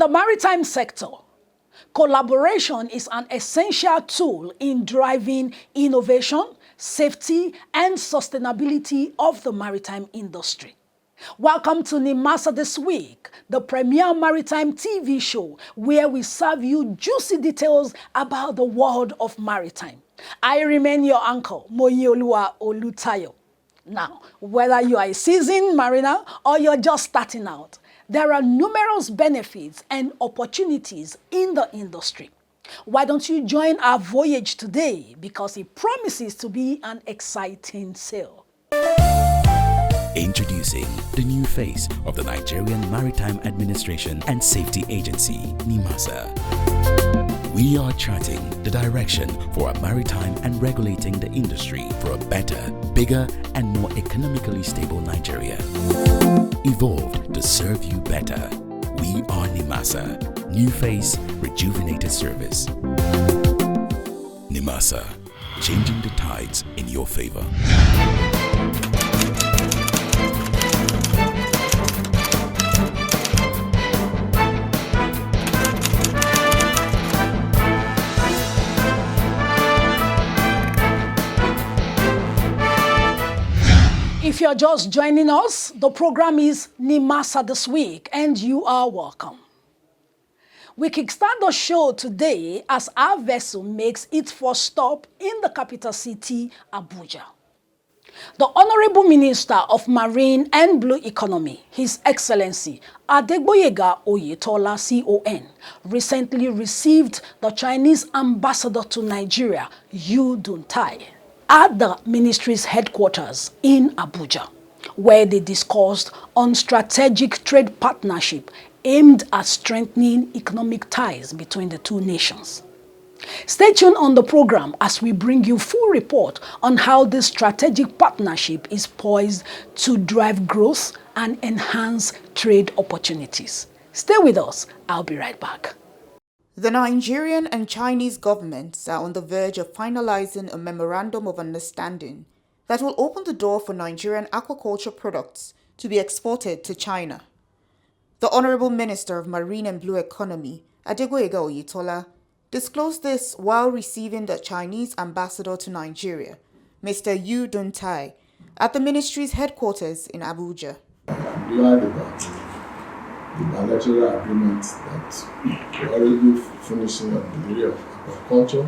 the maritime sector, collaboration is an essential tool in driving innovation, safety, and sustainability of the maritime industry. Welcome to NIMASA This Week, the premier maritime TV show where we serve you juicy details about the world of maritime. I remain your uncle, Oyetola Olutayo. Now, whether you are a seasoned mariner or you're just starting out, there are numerous benefits and opportunities in the industry. Why don't you join our voyage today, because it promises to be an exciting sail. Introducing the new face of the Nigerian Maritime Administration and Safety Agency, NIMASA. We are charting the direction for our maritime and regulating the industry for a better, bigger, and more economically stable Nigeria. Evolved to serve you better. We are NIMASA. New face, rejuvenated service. NIMASA, changing the tides in your favor. If you're just joining us, the program is NIMASA This Week, and you are welcome. We kickstart the show today as our vessel makes its first stop in the capital city, Abuja. The Honorable Minister of Marine and Blue Economy, His Excellency Oyetola CON, recently received the Chinese ambassador to Nigeria, Yu Duntai, at the ministry's headquarters in Abuja, where they discussed on strategic trade partnership aimed at strengthening economic ties between the two nations. Stay tuned on the program as we bring you full report on how this strategic partnership is poised to drive growth and enhance trade opportunities. Stay with us. I'll be right back. The Nigerian and Chinese governments are on the verge of finalizing a memorandum of understanding that will open the door for Nigerian aquaculture products to be exported to China. The Honorable Minister of Marine and Blue Economy, Oyetola, disclosed this while receiving the Chinese ambassador to Nigeria, Mr. Yu Duntai, at the ministry's headquarters in Abuja. I'm glad about the bilateral agreement that we're already finishing on the area of aquaculture.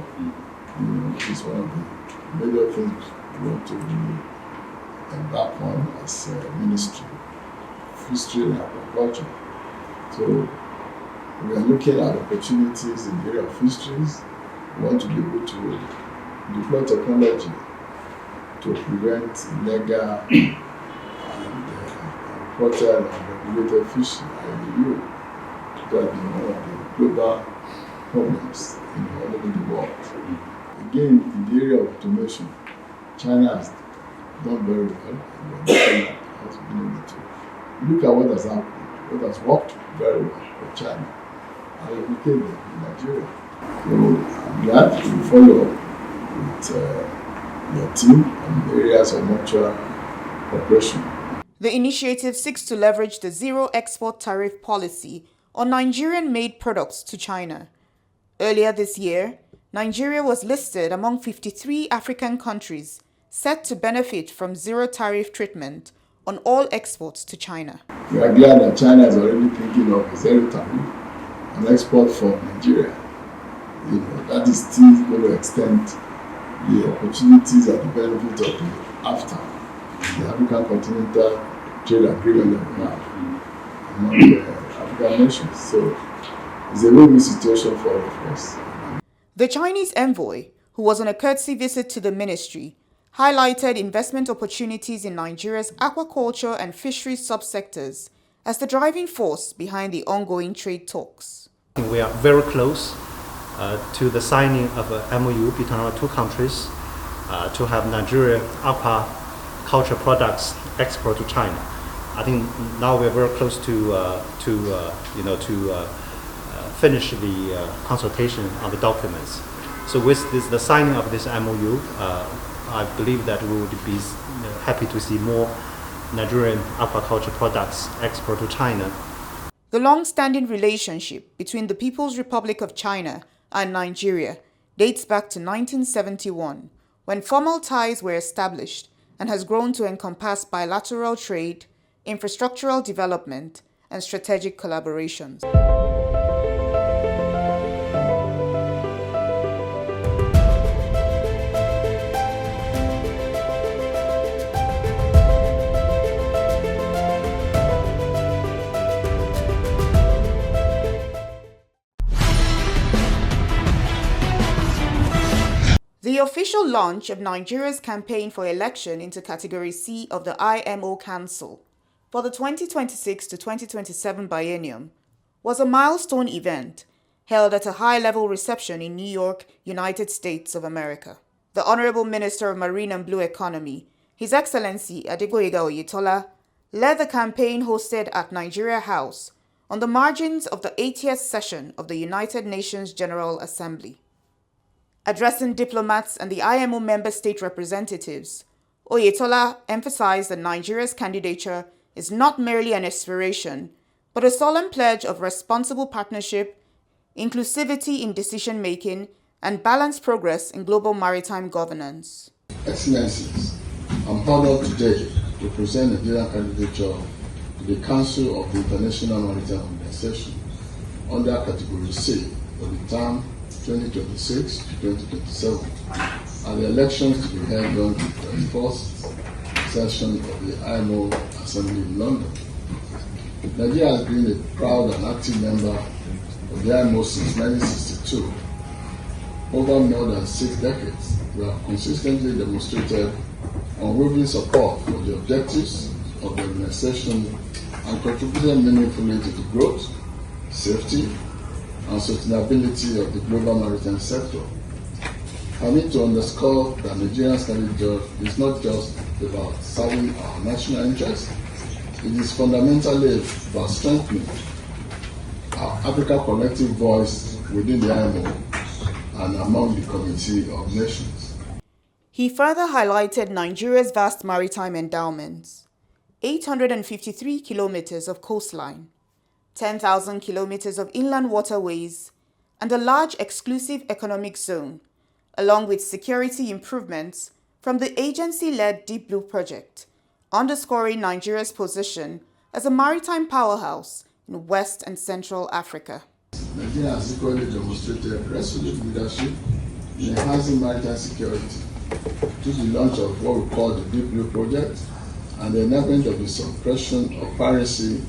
It's one of the major things we want to really embark on as a ministry, fishery and aquaculture. So we are looking at opportunities in the area of fisheries. We want to be able to deploy technology to prevent illegal and imported and regulated fishing in the EU. That has been one of the global problems all over the world. Again, in the area of automation, China has done very well, and we're looking at how to be able to look at what has happened, what has worked very well for China, and replicate them in Nigeria. So I'm glad to follow up with your team on areas of mutual cooperation. The initiative seeks to leverage the zero export tariff policy on Nigerian-made products to China. Earlier this year, Nigeria was listed among 53 African countries set to benefit from zero tariff treatment on all exports to China. We are glad that China is already thinking of a zero tariff on export from Nigeria. That is still going to extend the opportunities and the benefit of the AFTA, the African Continental Trade Agreement that we have among the African nations. So it's a win-win situation for all of us. The Chinese envoy, who was on a courtesy visit to the ministry, highlighted investment opportunities in Nigeria's aquaculture and fisheries subsectors as the driving force behind the ongoing trade talks. We are very close to the signing of an MOU between our two countries to have Nigerian aquaculture products export to China. I think now we are very close to finish the consultation on the documents. So with the signing of this MOU, I believe that we would be happy to see more Nigerian aquaculture products export to China. The long-standing relationship between the People's Republic of China and Nigeria dates back to 1971, when formal ties were established, and has grown to encompass bilateral trade, infrastructural development, and strategic collaborations. The official launch of Nigeria's campaign for election into Category C of the IMO Council for the 2026 to 2027 biennium was a milestone event held at a high-level reception in New York, United States of America. The Honorable Minister of Marine and Blue Economy, His Excellency Adegboyega Oyetola, led the campaign hosted at Nigeria House on the margins of the 80th session of the United Nations General Assembly. Addressing diplomats and the IMO member state representatives, Oyetola emphasized that Nigeria's candidature is not merely an aspiration, but a solemn pledge of responsible partnership, inclusivity in decision-making, and balanced progress in global maritime governance. Excellencies, I'm honored today to present the Nigerian candidature to the Council of the International Maritime Organization under Category C for the term 2026 to 2027, and the elections to be held on the 31st session of the IMO Assembly in London. Nigeria has been a proud and active member of the IMO since 1962. Over more than 6 decades, we have consistently demonstrated unwavering support for the objectives of the organization and contributed meaningfully to the growth, safety, and sustainability of the global maritime sector. I need to underscore that Nigeria's candidature is not just about serving our national interests, it is fundamentally about strengthening our Africa collective voice within the IMO and among the Committee of Nations. He further highlighted Nigeria's vast maritime endowments, 853 kilometers of coastline, 10,000 kilometers of inland waterways, and a large exclusive economic zone, along with security improvements from the agency-led Deep Blue project, underscoring Nigeria's position as a maritime powerhouse in West and Central Africa. Nigeria has equally demonstrated resolute leadership in enhancing maritime security through the launch of what we call the Deep Blue project and the enablement of the suppression of piracy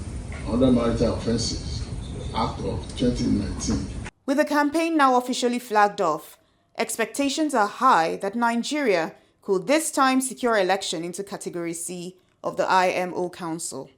under Maritime Offences Act of 2019. With the campaign now officially flagged off, expectations are high that Nigeria could this time secure election into Category C of the IMO Council.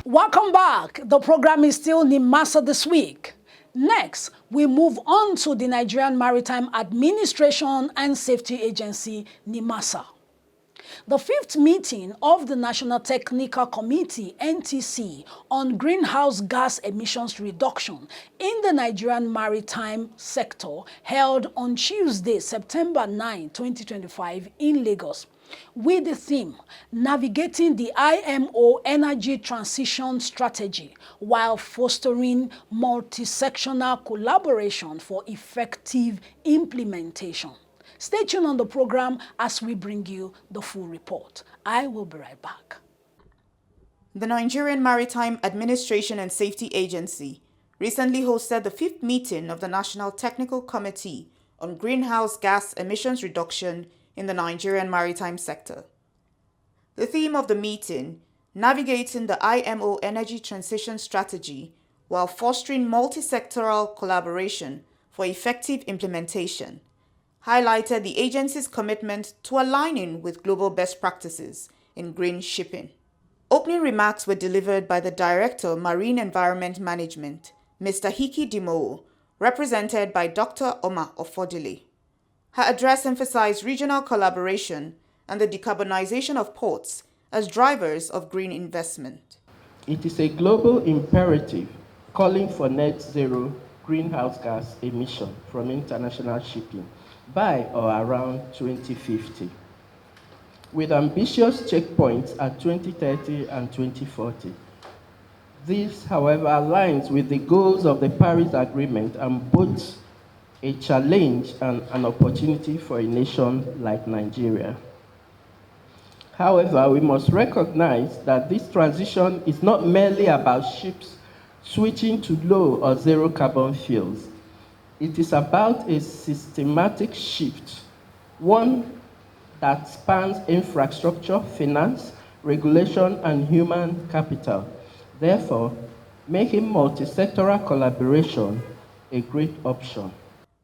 Welcome back. The program is still NIMASA this week. Next, we move on to the Nigerian Maritime Administration and Safety Agency, NIMASA. The fifth meeting of the National Technical Committee, NTC, on greenhouse gas emissions reduction in the Nigerian maritime sector held on Tuesday, September 9, 2025 in Lagos, with the theme, Navigating the IMO Energy Transition Strategy while fostering multi-sectional collaboration for effective implementation. Stay tuned on the program as we bring you the full report. I will be right back. The Nigerian Maritime Administration and Safety Agency recently hosted the 5th meeting of the National Technical Committee on Greenhouse Gas Emissions Reduction in the Nigerian Maritime Sector. The theme of the meeting, Navigating the IMO Energy Transition Strategy while fostering multi-sectoral collaboration for effective implementation, highlighted the agency's commitment to aligning with global best practices in green shipping. Opening remarks were delivered by the Director of Marine Environment Management, Mr. Hiki Dimo, represented by Dr. Oma Ofodile. Her address emphasized regional collaboration and the decarbonization of ports as drivers of green investment. It is a global imperative calling for net zero greenhouse gas emission from international shipping by or around 2050, with ambitious checkpoints at 2030 and 2040. This, however, aligns with the goals of the Paris Agreement and both a challenge and an opportunity for a nation like Nigeria. However, we must recognize that this transition is not merely about ships switching to low or zero carbon fuels. It is about a systematic shift, one that spans infrastructure, finance, regulation, and human capital, therefore making multi-sectoral collaboration a great option.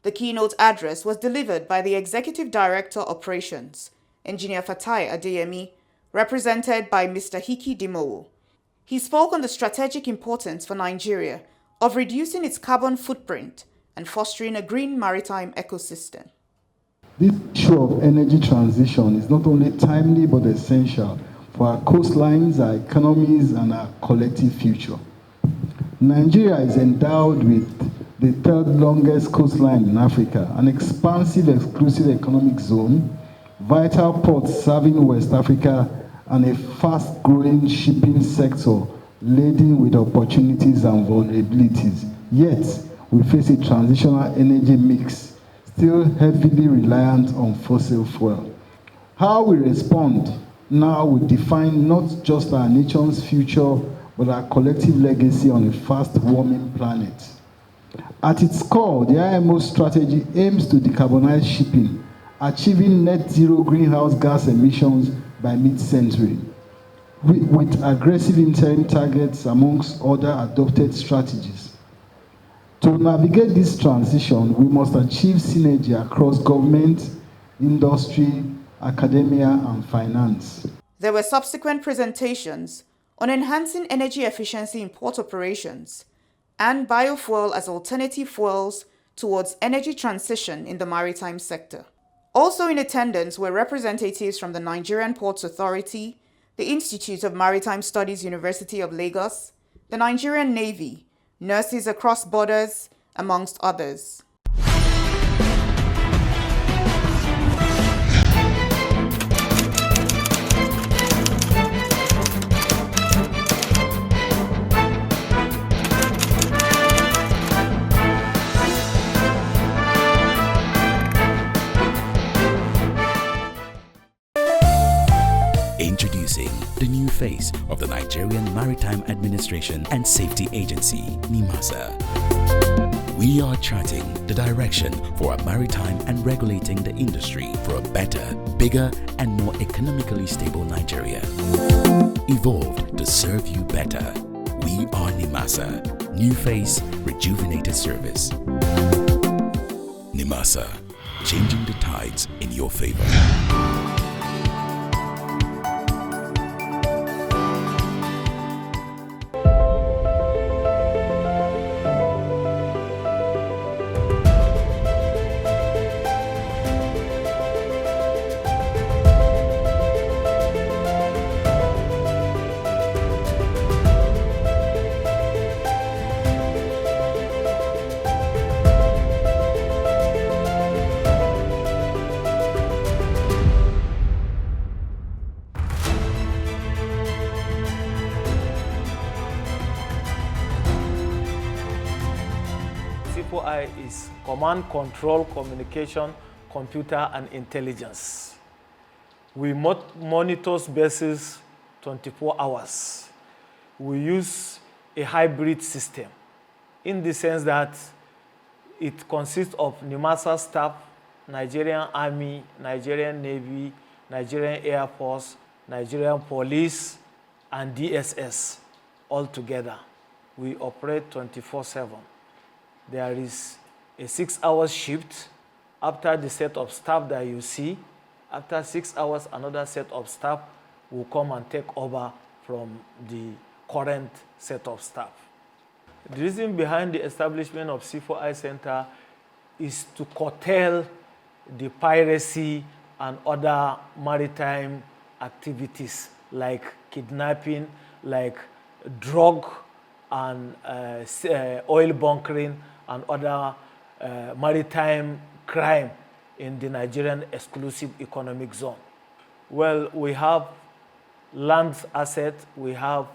The keynote address was delivered by the Executive Director Operations, Engineer Fatai Adeyemi, represented by Mr. Hiki Dimo. He spoke on the strategic importance for Nigeria of reducing its carbon footprint and fostering a green maritime ecosystem. This issue of energy transition is not only timely but essential for our coastlines, our economies, and our collective future. Nigeria is endowed with the third longest coastline in Africa, an expansive exclusive economic zone, vital ports serving West Africa, and a fast-growing shipping sector laden with opportunities and vulnerabilities. Yet, we face a transitional energy mix still heavily reliant on fossil fuel. How we respond now will define not just our nation's future, but our collective legacy on a fast-warming planet. At its core, the IMO strategy aims to decarbonize shipping, achieving net zero greenhouse gas emissions by mid-century, with aggressive interim targets amongst other adopted strategies. To navigate this transition, we must achieve synergy across government, industry, academia, and finance. There were subsequent presentations on enhancing energy efficiency in port operations and biofuel as alternative fuels towards energy transition in the maritime sector. Also in attendance were representatives from the Nigerian Ports Authority, the Institute of Maritime Studies, University of Lagos, the Nigerian Navy, Nurses Across Borders, amongst others. Introducing the new face of the Nigerian Maritime Administration and Safety Agency, NIMASA. We are charting the direction for a maritime and regulating the industry for a better, bigger, and more economically stable Nigeria. Evolved to serve you better. We are NIMASA. New face, rejuvenated service. NIMASA, changing the tides in your favor. I is command, control, communication, computer and intelligence. We monitor vessels 24 hours. We use a hybrid system in the sense that it consists of NIMASA staff, Nigerian Army, Nigerian Navy, Nigerian Air Force, Nigerian Police, and DSS all together. We operate 24/7. There is a 6-hour shift. After the set of staff that you see, after 6 hours, another set of staff will come and take over from the current set of staff. The reason behind the establishment of C4I Center is to curtail the piracy and other maritime activities like kidnapping, like drug and oil bunkering and other maritime crime in the Nigerian exclusive economic zone. Well, we have land asset, we have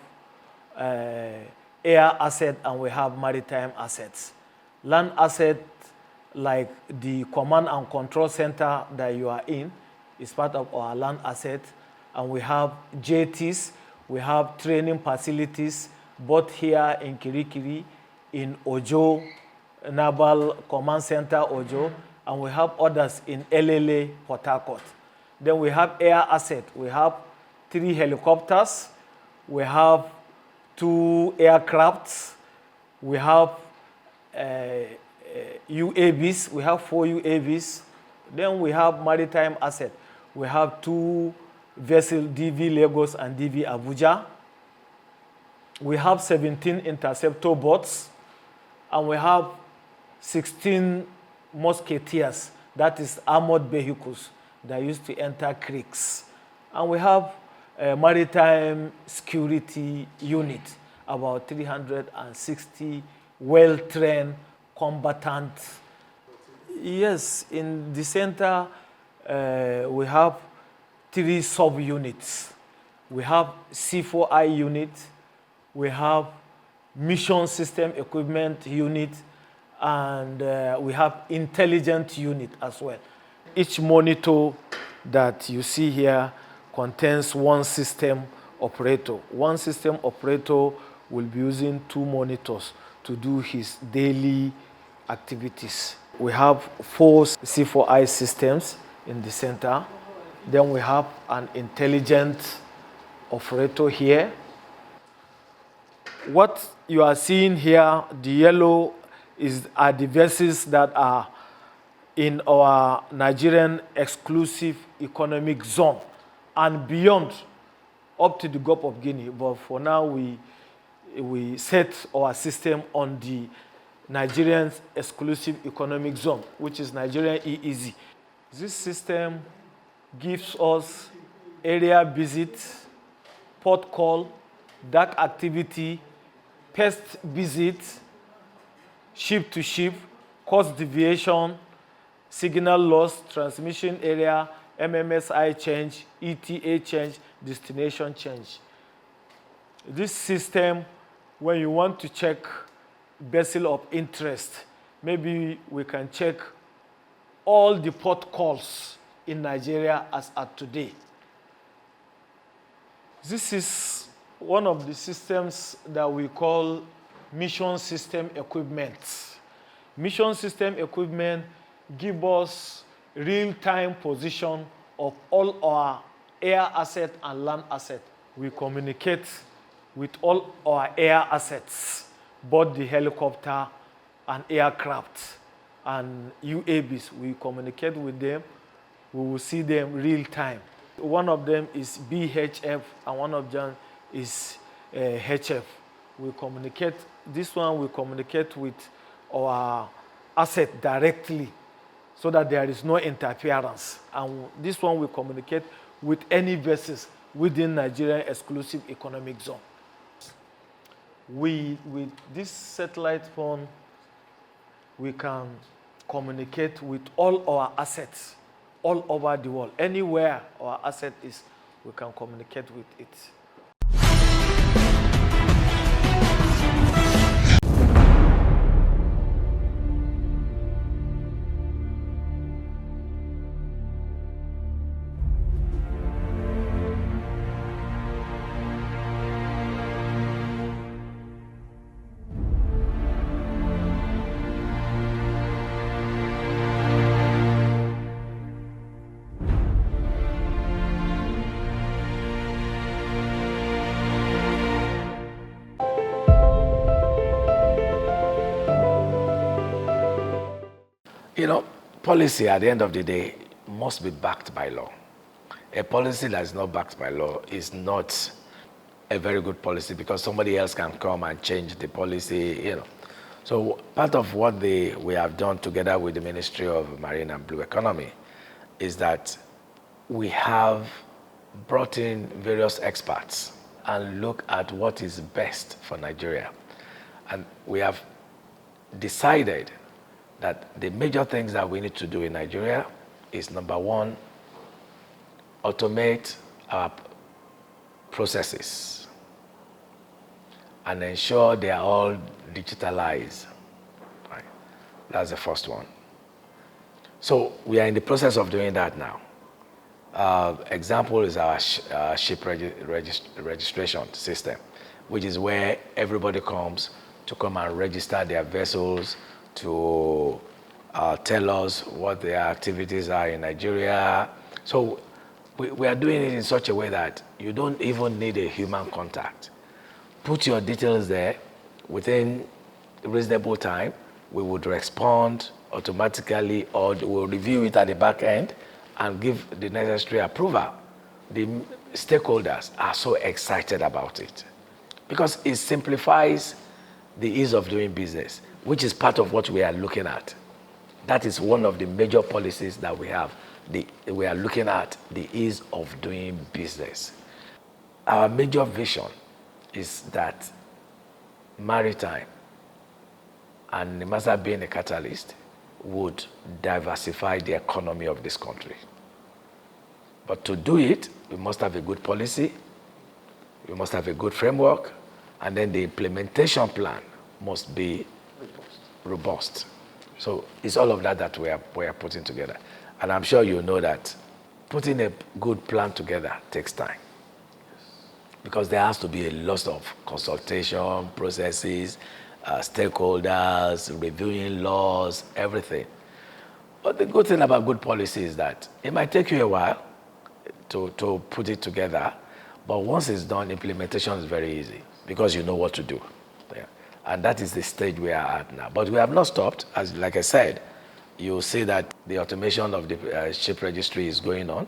air asset, and we have maritime assets. Land asset, like the command and control center that you are in, is part of our land asset. And we have jetties, we have training facilities, both here in Kirikiri, in Ojo, Naval Command Center, Ojo, and we have others in LLA, Port Harcourt. Then we have air asset. We have 3 helicopters, we have 2 aircrafts, we have UAVs, we have 4 UAVs. Then we have maritime asset. We have 2 vessels, DV Lagos and DV Abuja. We have 17 interceptor boats, and we have 16 musketeers, that is armored vehicles that used to enter creeks. And we have a maritime security unit, about 360 well-trained combatants. Yes, in the center, we have 3 sub-units. We have C4I unit, we have mission system equipment unit, and we have intelligence unit as well. Each monitor that you see here contains 1 system operator. 1 system operator will be using 2 monitors to do his daily activities. We have 4 C4I systems in the center. Then we have an intelligent operator here. What you are seeing here, the yellow are the vessels that are in our Nigerian exclusive economic zone and beyond, up to the Gulf of Guinea. But for now, we set our system on the Nigerian exclusive economic zone, which is Nigerian EEZ. This system gives us area visit, port call, dark activity, pest visit, ship to ship, course deviation, signal loss, transmission area, MMSI change, ETA change, destination change. This system, when you want to check vessel of interest, maybe we can check all the port calls in Nigeria as at today. This is one of the systems that we call mission system equipment. Mission system equipment give us real-time position of all our air asset and land asset. We communicate with all our air assets, both the helicopter and aircraft and UAVs. We communicate with them. We will see them real time. One of them is BHF and one of them is HF. We communicate, this one we communicate with our asset directly so that there is no interference. And this one we communicate with any vessels within Nigerian exclusive economic zone. With this satellite phone, we can communicate with all our assets all over the world. Anywhere our asset is, we can communicate with it. Policy at the end of the day must be backed by law. A policy that is not backed by law is not a very good policy because somebody else can come and change the policy. So part of what we have done together with the Ministry of Marine and Blue Economy is that we have brought in various experts and look at what is best for Nigeria. And we have decided that the major things that we need to do in Nigeria is, number one, automate our processes and ensure they are all digitalized. Right? That's the first one. So we are in the process of doing that now. Example is our ship registration system, which is where everybody comes to come and register their vessels, to tell us what their activities are in Nigeria. So we are doing it in such a way that you don't even need a human contact. Put your details there. Within a reasonable time, we would respond automatically, or we'll review it at the back end and give the necessary approval. The stakeholders are so excited about it because it simplifies the ease of doing business, which is part of what we are looking at. That is one of the major policies that we have. We are looking at the ease of doing business. Our major vision is that maritime and NIMASA being a catalyst would diversify the economy of this country. But to do it, we must have a good policy, we must have a good framework, and then the implementation plan must be robust. So it's all of that we are putting together. And I'm sure you know that putting a good plan together takes time. Because there has to be a lot of consultation, processes, stakeholders, reviewing laws, everything. But the good thing about good policy is that it might take you a while to put it together, but once it's done, implementation is very easy because you know what to do. Yeah. And that is the stage we are at now. But we have not stopped. Like I said, you'll see that the automation of the ship registry is going on.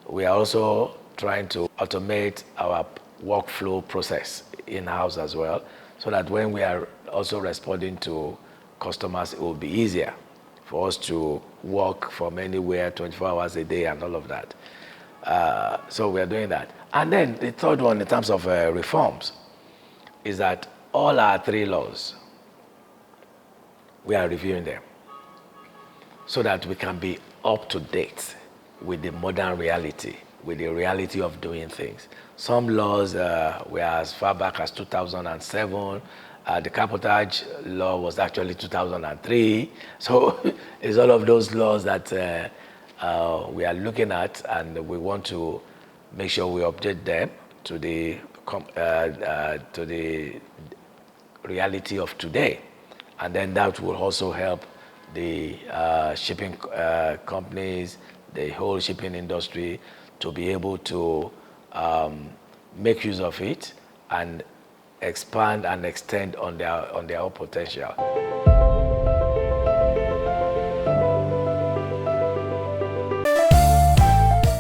We are also trying to automate our workflow process in-house as well, so that when we are also responding to customers, it will be easier for us to work from anywhere 24 hours a day and all of that. So we are doing that. And then the third one in terms of reforms is that all our 3 laws, we are reviewing them so that we can be up to date with the modern reality, with the reality of doing things. Some laws were as far back as 2007. The cabotage law was actually 2003. So it's all of those laws that we are looking at, and we want to make sure we update them to the reality of today. And then that will also help the shipping companies, the whole shipping industry, to be able to make use of it and expand and extend on their own potential.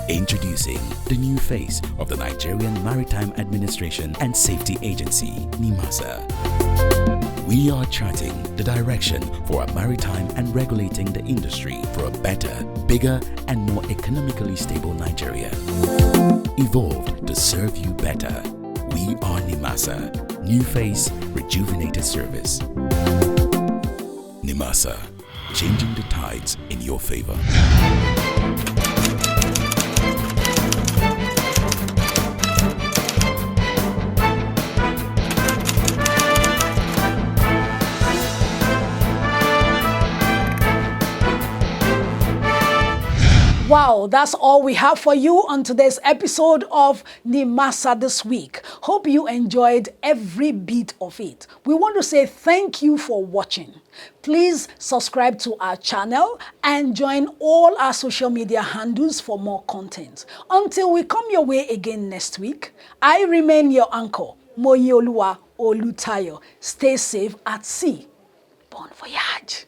Introducing the new face of the Nigerian Maritime Administration and Safety Agency, NIMASA. We are charting the direction for a maritime and regulating the industry for a better, bigger, and more economically stable Nigeria. Evolved to serve you better. We are NIMASA. New face, rejuvenated service. NIMASA, changing the tides in your favor. Wow, that's all we have for you on today's episode of NIMASA This Week. Hope you enjoyed every bit of it. We want to say thank you for watching. Please subscribe to our channel and join all our social media handles for more content. Until we come your way again next week, I remain your anchor, Oyetola Olutayo. Stay safe at sea. Bon voyage.